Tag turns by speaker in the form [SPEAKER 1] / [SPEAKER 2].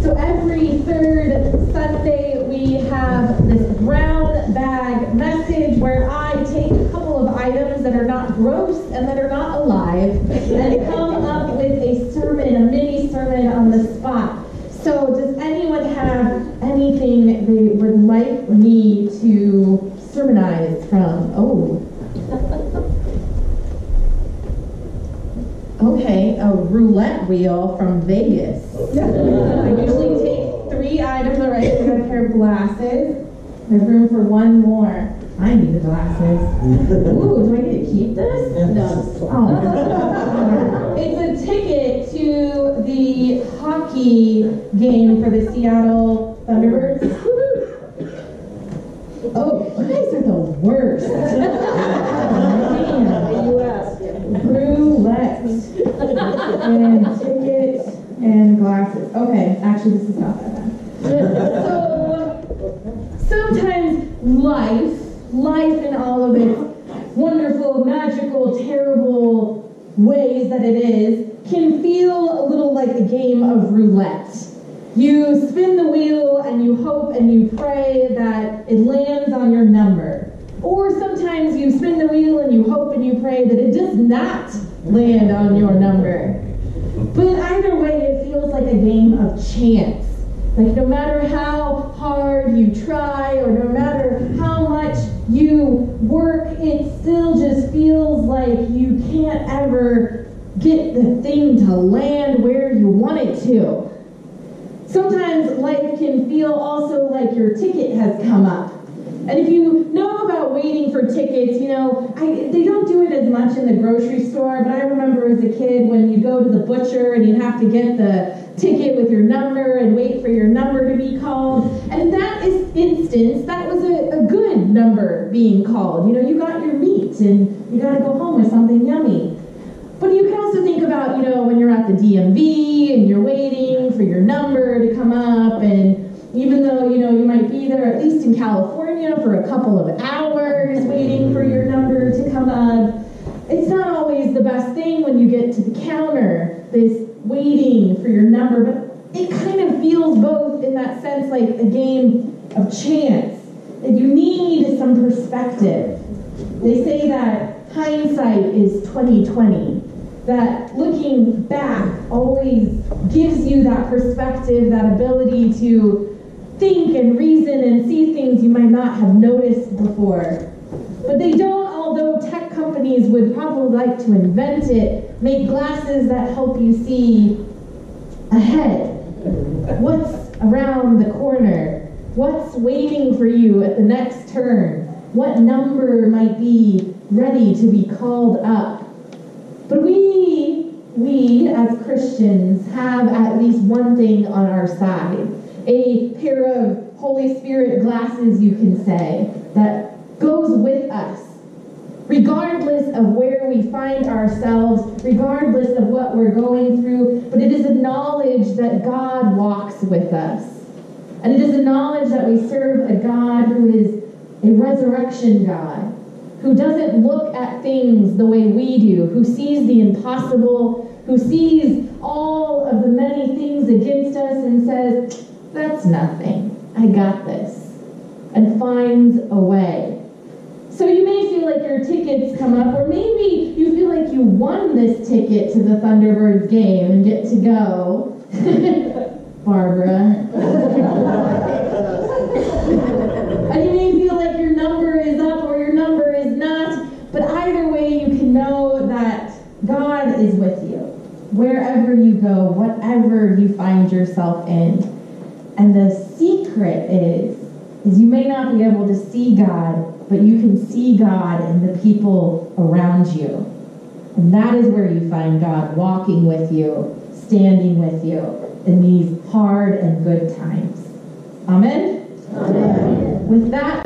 [SPEAKER 1] So every third Sunday we have this brown bag message where I take a couple of items that are not gross and that are not alive and come up with a sermon, a mini sermon on the spot. So does anyone have anything they would like me to sermonize from? Oh. Okay, a roulette wheel from Vegas. I usually take 3 items. All right, we got a pair of glasses. There's room for one more. I need the glasses. Ooh, do I get to keep this? No. Oh. It's a ticket to the hockey game for the Seattle Thunderbirds. Oh, you guys are the worst. Roulette and ticket and glasses. Okay, actually this is not that bad. So sometimes life in all of its wonderful, magical, terrible ways that it is can feel a little like a game of roulette. You spin the wheel and you hope and you pray that it lands on your number. Or sometimes you spin the wheel and you hope and you pray that it does not land on your number. But either way, it feels like a game of chance. Like no matter how hard you try or no matter how much you work, it still just feels like you can't ever get the thing to land where you want it to. Sometimes life can feel also like your ticket has come up. And if you know about waiting for tickets, they don't do it as much in the grocery store, but I remember as a kid when you go to the butcher and you have to get the ticket with your number and wait for your number to be called. And in that instance, that was a good number being called. You got your meat and you got to go home with something yummy. But you can also think about, when you're at the DMV and you're waiting for your number to come up, and even though, you might be there, at least in California, for a couple of hours waiting for your number to come up, it's not always the best thing when you get to the counter, this waiting for your number, but it kind of feels both in that sense like a game of chance. And you need some perspective. They say that hindsight is 20/20. That looking back always gives you that perspective, that ability to think and reason and see things you might not have noticed before. But they don't, although tech companies would probably like to invent it, make glasses that help you see ahead. What's around the corner? What's waiting for you at the next turn? What number might be ready to be called up? But we as Christians have at least one thing on our side. A pair of Holy Spirit glasses, you can say, that goes with us. Regardless of where we find ourselves, regardless of what we're going through, but it is a knowledge that God walks with us. And it is a knowledge that we serve a God who is a resurrection God, who doesn't look at things the way we do, who sees the impossible, who sees all of the many things against us and says, that's nothing, I got this, and finds a way. So you may feel like your tickets come up, or maybe you feel like you won this ticket to the Thunderbirds game and get to go. Barbara. And you may feel like your number is up or your number is not, but either way you can know that God is with you, wherever you go, whatever you find yourself in. And the secret is you may not be able to see God, but you can see God in the people around you. And that is where you find God walking with you, standing with you in these hard and good times. Amen? Amen. With that,